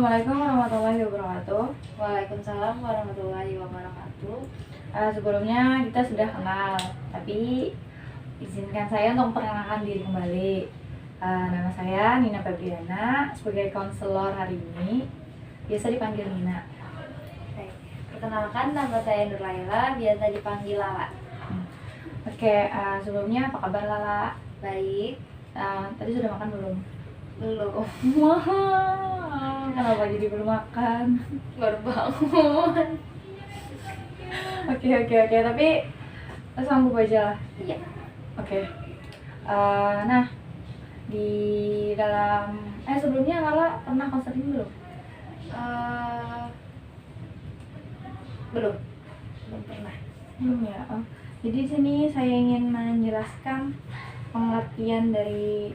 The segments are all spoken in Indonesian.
Assalamualaikum warahmatullahi wabarakatuh. Waalaikumsalam warahmatullahi wabarakatuh. Sebelumnya kita sudah kenal, tapi izinkan saya untuk memperkenalkan diri kembali. Nama saya Nina Febriana, sebagai konselor hari ini, biasa dipanggil Nina. Baik. Perkenalkan, nama saya Nur Laila, biasa dipanggil Lala. Oke, sebelumnya apa kabar Lala? Baik. Tadi sudah makan belum? Belum. Wah, kenapa jadi belum makan? Baru bangun. Oke, tapi sanggup aja lah. Iya. Oke. Nah, di dalam sebelumnya Lala pernah konseling belum? Belum pernah. Belum ya. Jadi di sini saya ingin menjelaskan pengertian dari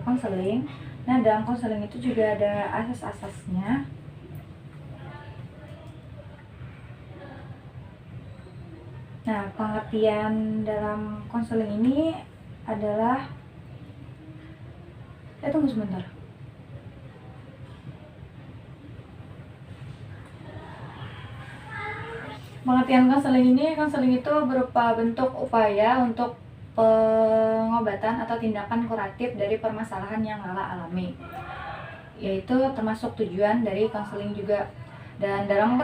konseling. Nah, dalam konseling itu juga ada asas-asasnya. Nah, pengertian dalam konseling ini adalah tunggu sebentar. Pengertian konseling itu berupa bentuk upaya untuk pengobatan atau tindakan kuratif dari permasalahan yang Lala alami, yaitu termasuk tujuan dari konseling juga. Dan dalam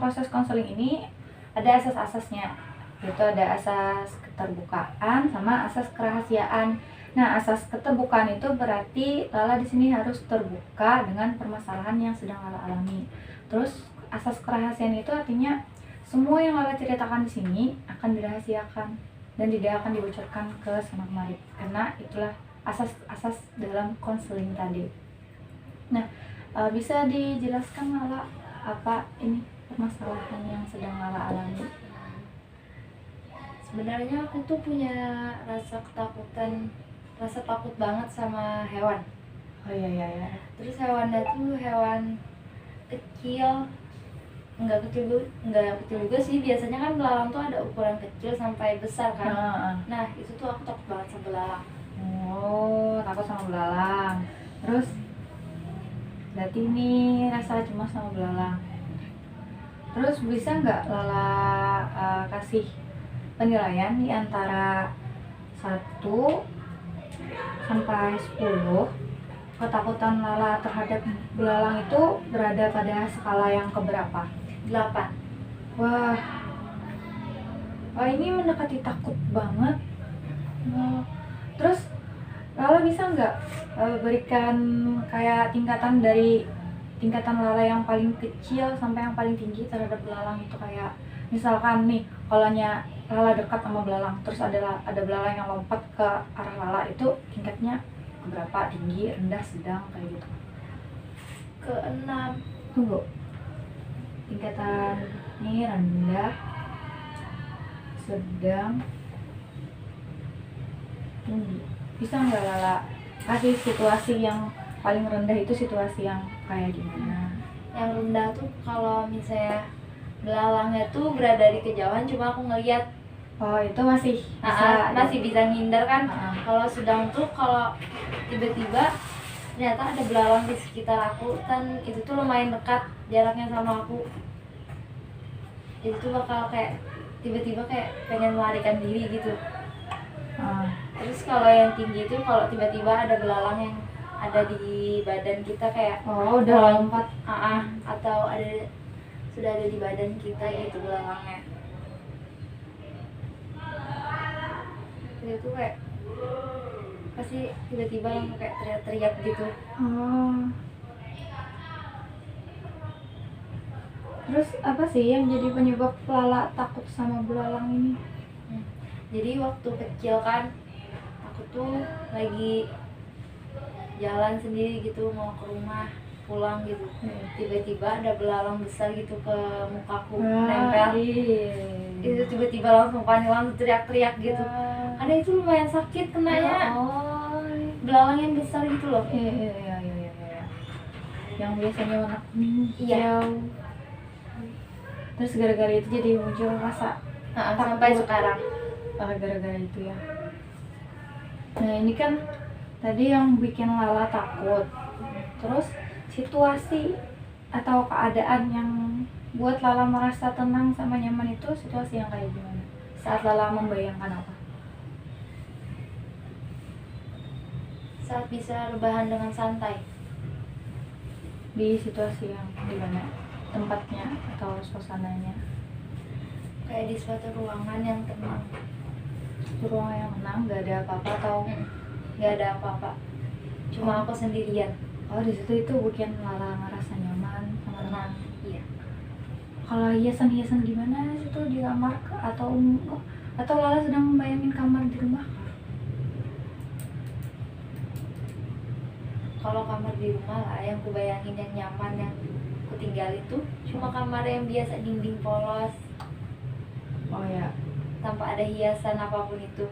proses konseling ini ada asas-asasnya, yaitu ada asas keterbukaan sama asas kerahasiaan. Nah, asas keterbukaan itu berarti Lala di sini harus terbuka dengan permasalahan yang sedang Lala alami. Terus asas kerahasiaan itu artinya semua yang Lala ceritakan di sini akan dirahasiakan dan tidak akan dibocorkan ke sana kemari, karena itulah asas-asas dalam konseling tadi. Nah, bisa dijelaskan Lala apa ini permasalahan yang sedang Lala alami? Sebenarnya aku tuh punya rasa takut banget sama hewan. Oh iya. Terus hewannya tuh hewan kecil, nggak kecil juga sih. Biasanya kan belalang tuh ada ukuran kecil sampai besar kan. Nah, itu tuh aku takut banget sama belalang. Oh, takut sama belalang. Terus berarti ini rasa cemas sama belalang. Terus bisa nggak Lala kasih penilaian di antara 1 sampai 10, ketakutan Lala terhadap belalang itu berada pada skala yang keberapa? 8. Wah, ini mendekati takut banget. Terus Lala bisa nggak berikan kayak tingkatan dari tingkatan Lala yang paling kecil sampai yang paling tinggi terhadap belalang itu? Kayak misalkan nih, kalau Lala dekat sama belalang, terus ada belalang yang lompat ke arah Lala, itu tingkatnya berapa? Tinggi, rendah, sedang, kayak gitu. Ke 6. Tunggu, tingkatan ini rendah, sedang, tinggi. Bisa nggak Lala kasih situasi yang paling rendah itu situasi yang kayak gimana? Yang rendah tuh kalau misalnya belalangnya tuh berada di kejauhan, cuma aku ngeliat. Oh, itu masih bisa ngindar kan. Kalau sedang tuh kalau tiba-tiba ternyata ada belalang di sekitar aku dan itu tuh lumayan dekat jaraknya sama aku, itu tuh bakal kayak tiba-tiba kayak pengen melarikan diri gitu. Terus kalau yang tinggi itu kalau tiba-tiba ada belalang yang ada di badan kita kayak udah lompat atau sudah ada di badan kita gitu belalangnya. Itu kayak pasti tiba-tiba langsung kayak teriak-teriak gitu. Terus apa sih yang jadi penyebab Lala takut sama belalang ini? Jadi waktu kecil kan aku tuh lagi jalan sendiri gitu mau ke rumah pulang gitu, tiba-tiba ada belalang besar gitu ke mukaku nempel. Itu tiba-tiba langsung panik, langsung teriak-teriak gitu. Karena itu lumayan sakit kenanya. Belalang yang besar gitu loh. Iya. Yang biasanya warna kuning, hijau. Terus gara-gara itu jadi muncul rasa sampai sekarang. Gara-gara itu ya. Nah, ini kan tadi yang bikin Lala takut. Terus situasi atau keadaan yang buat Lala merasa tenang sama nyaman itu situasi yang kayak gimana? Saat Lala membayangkan apa? Saat bisa rebahan dengan santai. Di situasi yang gimana? Tempatnya atau suasananya? Kayak di suatu ruangan yang tenang. Ruang yang tenang, gak ada apa-apa atau Nggak ada apa-apa. Cuma aku sendirian. oh di situ itu bikin Lala ngerasa nyaman sama tenang. Iya. Kalau hiasan-hiasan gimana itu di kamar atau Lala sedang membayangin kamar di rumah? Kalau kamar di rumah lah yang kubayangin yang nyaman yang ku tinggal itu cuma kamar yang biasa dinding polos Oh ya, tanpa ada hiasan apapun itu.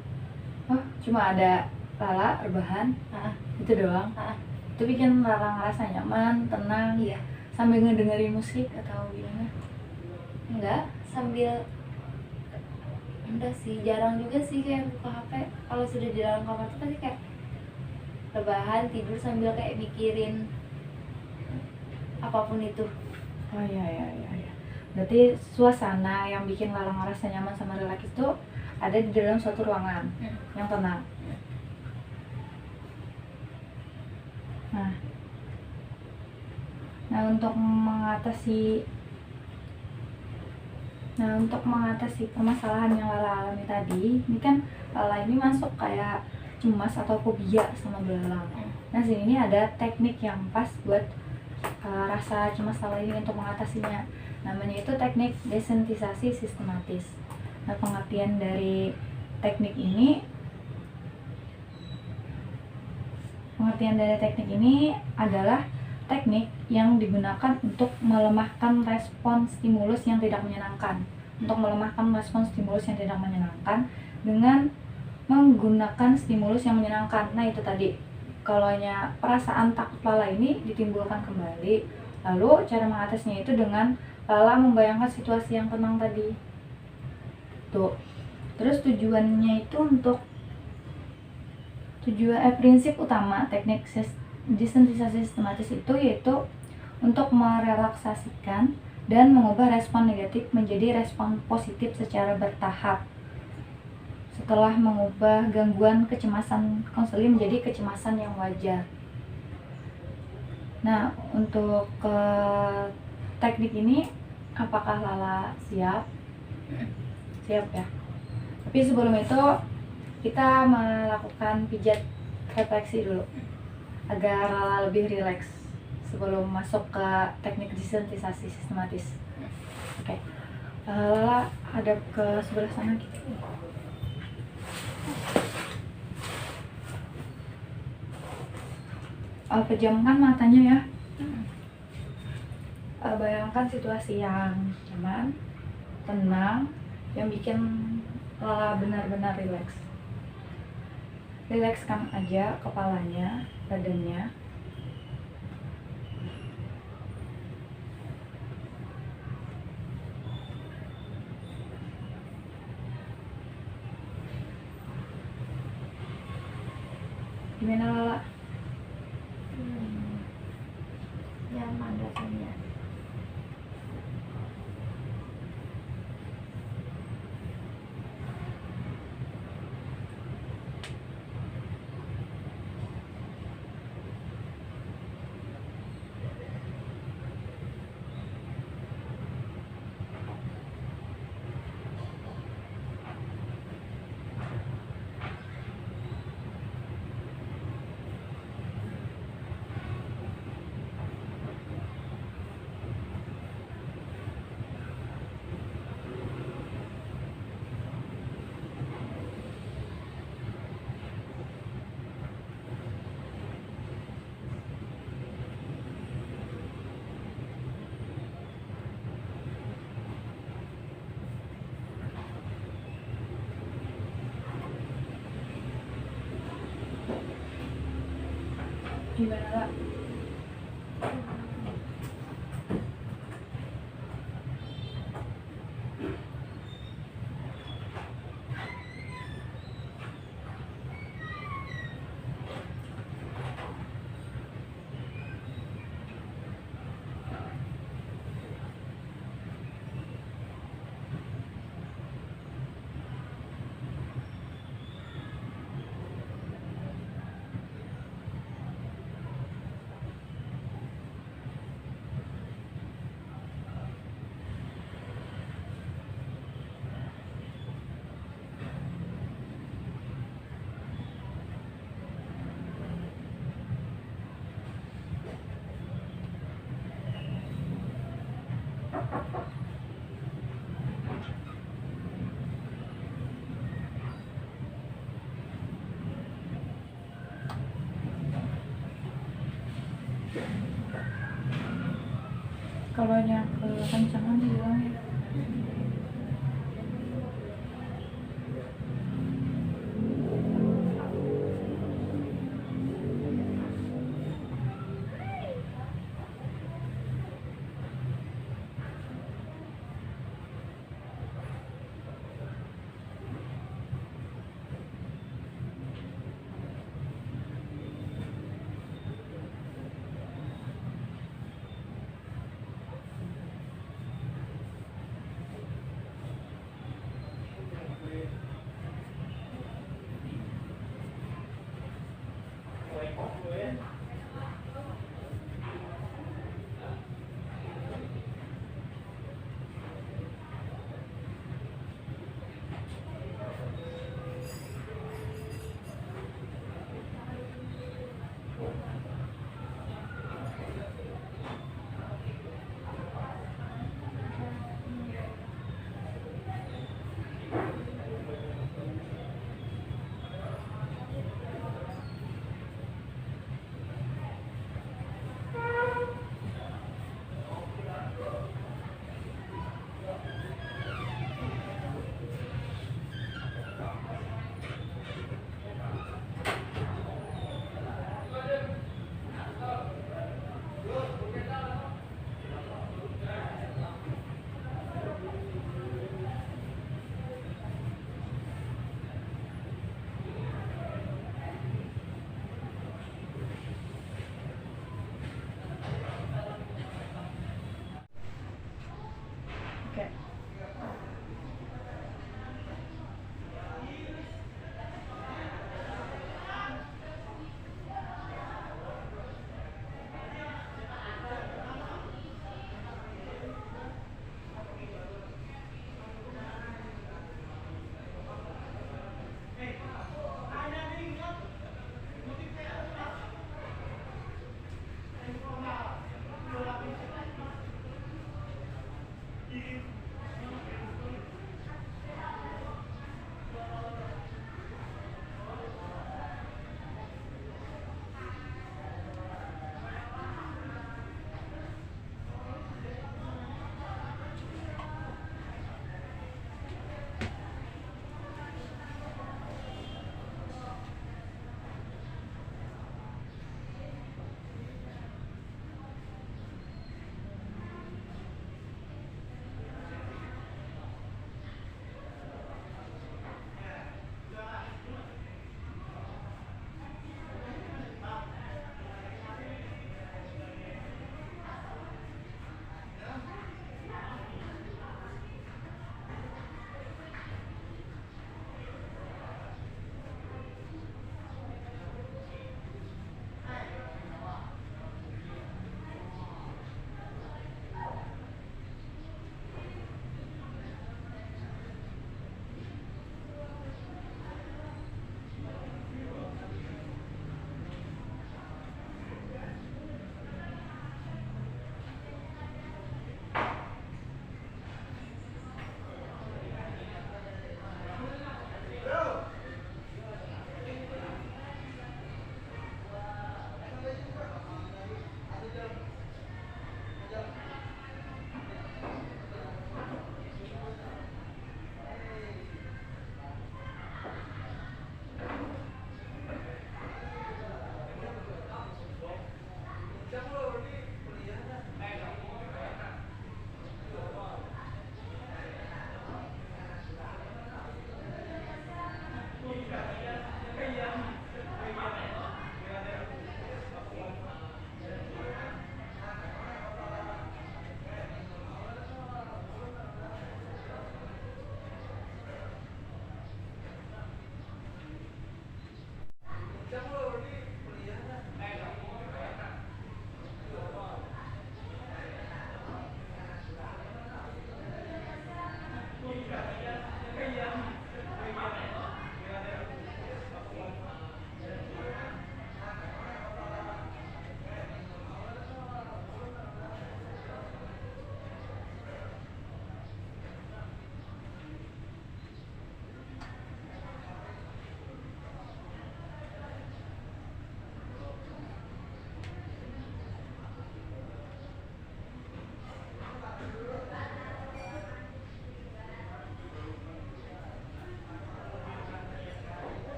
oh cuma ada Lala rebahan Ah, itu doang. ah, Itu bikin Lala ngerasa nyaman, tenang, iya. sambil ngedengerin musik atau gimana? Enggak, sambil enggak sih, jarang juga sih kayak buka HP. Kalau sudah di dalam kamar tuh pasti kayak rebahan tidur sambil kayak mikirin apapun itu. Oh iya iya iya iya. Berarti suasana yang bikin Lala ngerasa nyaman sama rileks itu ada di dalam suatu ruangan yang tenang. Nah, nah untuk mengatasi permasalahan yang Lala alami tadi, ini kan Lala ini masuk kayak cemas atau fobia sama belalang. Nah, sini ini ada teknik yang pas buat rasa cemas Lala ini untuk mengatasinya. Namanya itu teknik desensitisasi sistematis. Nah, pengertian dari teknik ini adalah teknik yang digunakan untuk melemahkan respon stimulus yang tidak menyenangkan. Dengan menggunakan stimulus yang menyenangkan. Nah, itu tadi. Kalau perasaan takut Lala ini ditimbulkan kembali, lalu cara mengatasinya itu dengan Lala membayangkan situasi yang tenang tadi. Tuh. Terus prinsip utama teknik desensitisasi sistematis itu yaitu untuk merelaksasikan dan mengubah respon negatif menjadi respon positif secara bertahap. Setelah mengubah gangguan kecemasan konseling menjadi kecemasan yang wajar. Nah, untuk teknik ini apakah Lala siap? Siap ya. Tapi sebelum itu kita melakukan pijat refleksi dulu agar Lala lebih rileks sebelum masuk ke teknik desensitisasi sistematis. Oke. Lala hadap ke sebelah sana gitu. Pejamkan matanya ya. Bayangkan situasi yang nyaman, tenang, yang bikin Lala benar-benar rileks. Rilekskan aja kepalanya, badannya. Gimana Lala? Nyaman rasanya. Gimana Lala? kalau nya kekencangan hilang ya.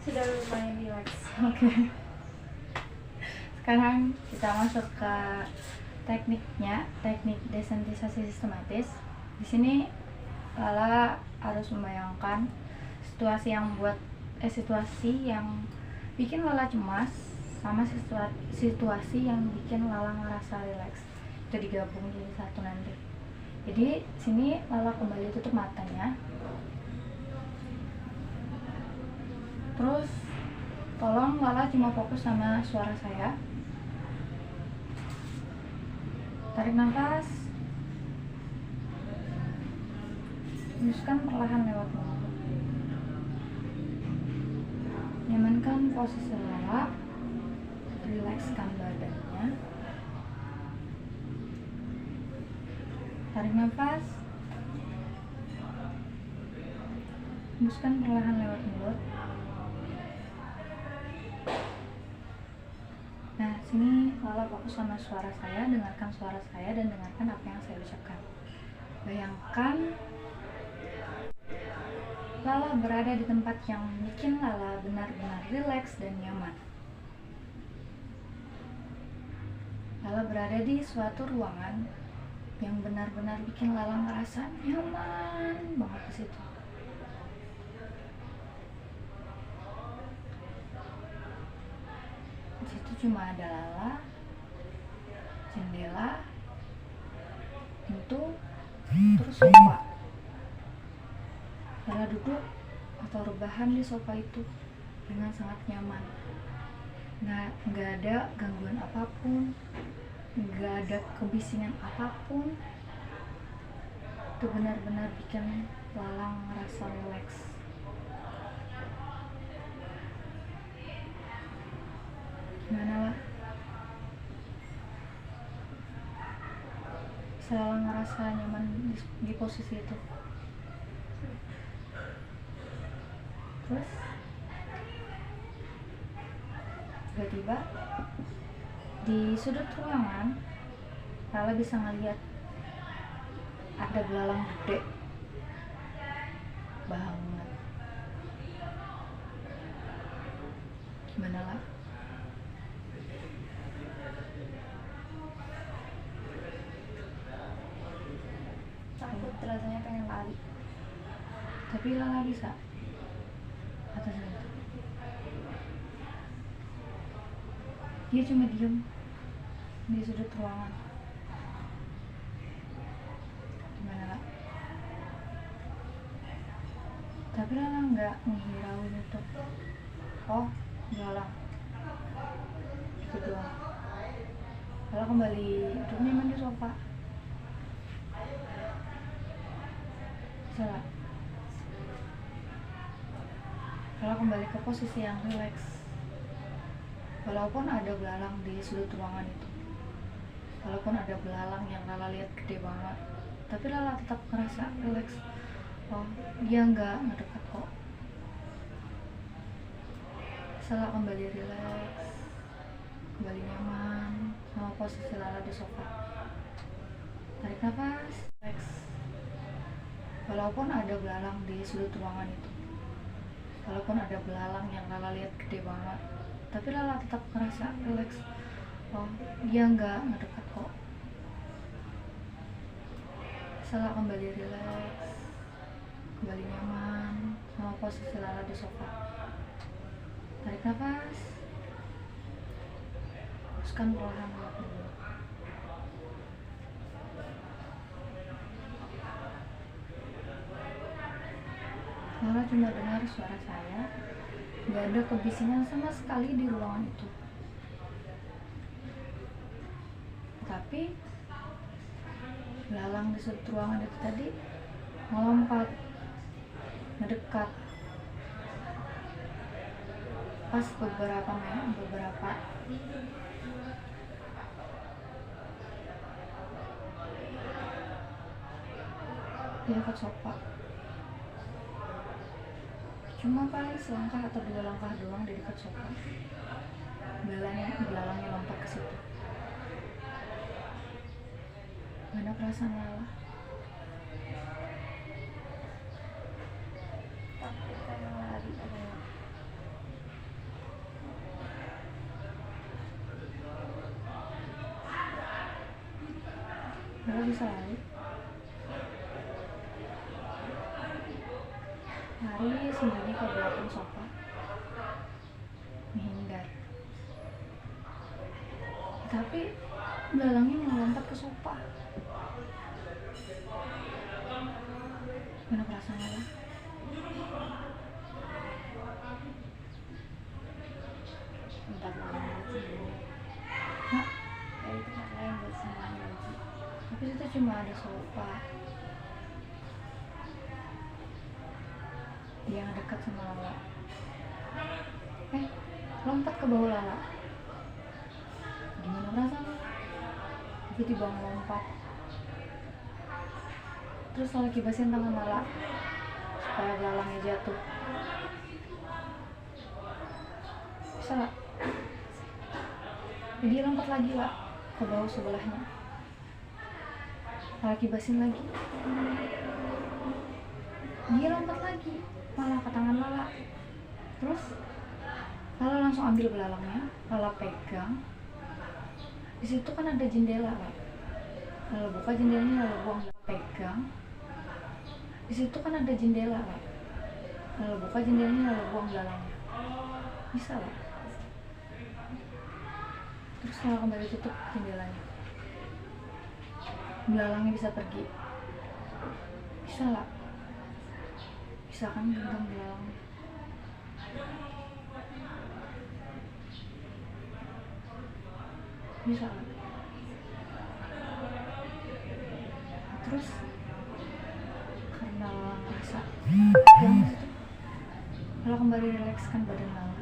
Sudah lumayan rileks. Oke. Sekarang kita masuk ke tekniknya, teknik desensitisasi sistematis. Di sini Lala harus membayangkan situasi yang bikin Lala cemas sama situasi yang bikin Lala ngerasa rileks. Itu digabung jadi satu nanti. Jadi sini Lala kembali tutup matanya. Terus tolong Lala cuma fokus sama suara saya. Tarik nafas, hembuskan perlahan lewat mulut. Nyamankan posisi Lala, rilekskan badannya. Tarik nafas, hembuskan perlahan lewat mulut. Nah, sini Lala fokus sama suara saya, dengarkan suara saya dan dengarkan apa yang saya ucapkan. Bayangkan Lala berada di tempat yang bikin Lala benar-benar rileks dan nyaman. Lala berada di suatu ruangan yang benar-benar bikin Lala ngerasa nyaman banget di situ. Di situ cuma ada Lala, jendela, pintu, terus sofa. Lala duduk atau rebahan di sofa itu dengan sangat nyaman. Nggak ada gangguan apapun, nggak ada kebisingan apapun. Itu benar-benar bikin Lala ngerasa rileks. Gimana lah? Lala ngerasa nyaman di posisi itu. Terus tiba-tiba di sudut ruangan Lala bisa ngeliat ada belalang gede banget. Gimana lah? Takut, rasanya pengen lari. Tapi Lala bisa atas itu. Dia cuma diem di sudut ruangan. Gimana lah? Tapi Lala nggak menghirauin itu. Oh, belalang. Itu doang. Lala kembali duduk nyaman di sofa. Salah. Lala kembali ke posisi yang rileks. Walaupun ada belalang di sudut ruangan itu, walaupun ada belalang yang Lala lihat gede banget, tapi Lala tetap ngerasa rileks. Oh, dia nggak ngedekat kok. Lala kembali rileks, kembali nyaman sama posisi Lala di sofa. Tarik nafas, rileks. Walaupun ada belalang di sudut ruangan itu, walaupun ada belalang yang Lala lihat gede banget, tapi Lala tetap ngerasa rileks. Oh, dia nggak ngedekat kok. Lala kembali rileks, kembali nyaman sama posisi Lala di sofa. Tarik nafas, hembuskan perlahan lewat mulut. Lala cuma dengar suara saya. Gak ada kebisingan sama sekali di ruangan itu. Tapi belalang di sudut ruangan itu tadi melompat, mendekat. Pas beberapa di dekat sofa. Cuma paling selangkah atau 2 langkah doang di dekat sofa. Belalangnya lompat ke situ. Mana perasaan Lala? Takut pengen lari. Lala bisa lari. Lari sembunyi ke belakang sofa, menghindar. Tapi belalangnya melompat ke sofa. Gimana perasaan Lala? Tempat lain buat sembunyi. Hah? Dari tempat lain buat sembunyi lagi. Tapi itu cuma ada sofa. Dia yang dekat sama Lala. Lompat ke bawah Lala. Gimana perasaan? Tiba-tiba melompat. Terus Lala kibasin tangan Lala supaya belalangnya jatuh. Bisa lah. Dia lompat lagi lah ke bawah sebelahnya. Lala kibasin lagi. Dia lompat lagi malah ke tangan Lala. Terus Lala langsung ambil belalangnya, Lala pegang. Di situ kan ada jendela, Kak. Lala buka jendelanya, Lala buang, Lala pegang. Di situ kan ada jendela, Kak. Lala buka jendelanya, Lala buang belalangnya. Bisa lah. Terus Lala kembali tutup jendelanya. Belalangnya bisa pergi. Bisa lah. Bisa kan genggam belalangnya. Bisa lah. Terus karena Lala ngerasa tegang gitu, Lala kembali rilekskan badan Lala.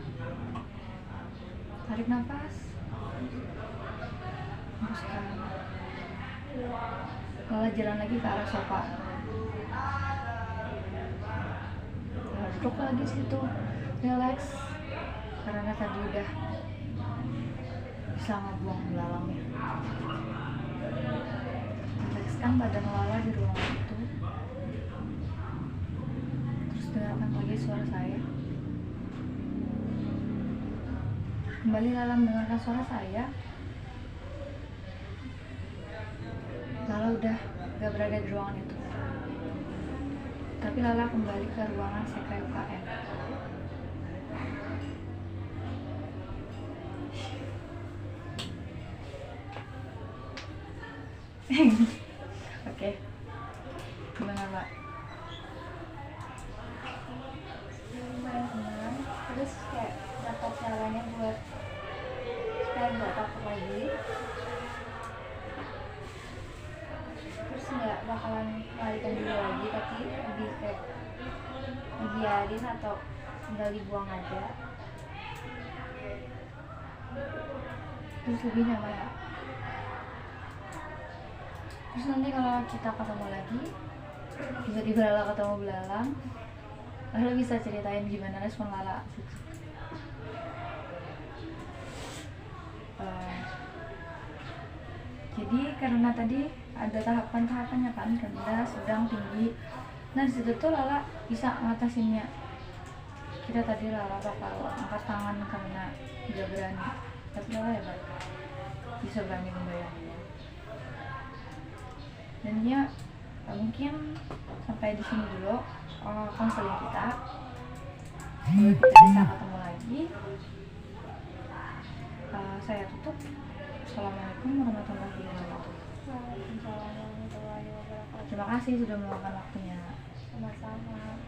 Tarik nafas, hembuskan. Lala jalan lagi ke arah sofa. Lala duduk lagi situ, rileks karena tadi udah bisa ngebuang belalangnya. Rilekskan badan Lala di ruangan itu. Terus dengarkan lagi suara saya. Kembali Lala mendengarkan suara saya. Lala udah gak berada di ruangan itu. Tapi Lala kembali ke ruangan sekre UKM. Oke. Gimana, Mbak? Lumayan senang. Terus kayak dapat caranya buat supaya nggak takut lagi. Terus nggak bakalan melarikan diri lagi, tapi lebih kayak ngebiarin atau tinggal dibuang aja. Terus lebih nyaman ya? Terus nanti kalau kita ketemu lagi, tiba-tiba Lala ketemu belalang, Lala bisa ceritain gimana respon Lala. Jadi karena tadi ada tahapan-tahapannya kan, rendah, sedang, tinggi. Nah disitu tuh Lala bisa ngatasinnya. Kita tadi Lala bakal angkat tangan karena gak berani, tapi Lala hebat, bisa berani membayanginya. Dan ya mungkin sampai di sini dulu konseling kita. Kalau kita bisa ketemu lagi, saya tutup. Assalamualaikum warahmatullahi wabarakatuh. Waalaikumsalam warahmatullahi wabarakatuh. Terima kasih sudah meluangkan waktunya. Sama-sama.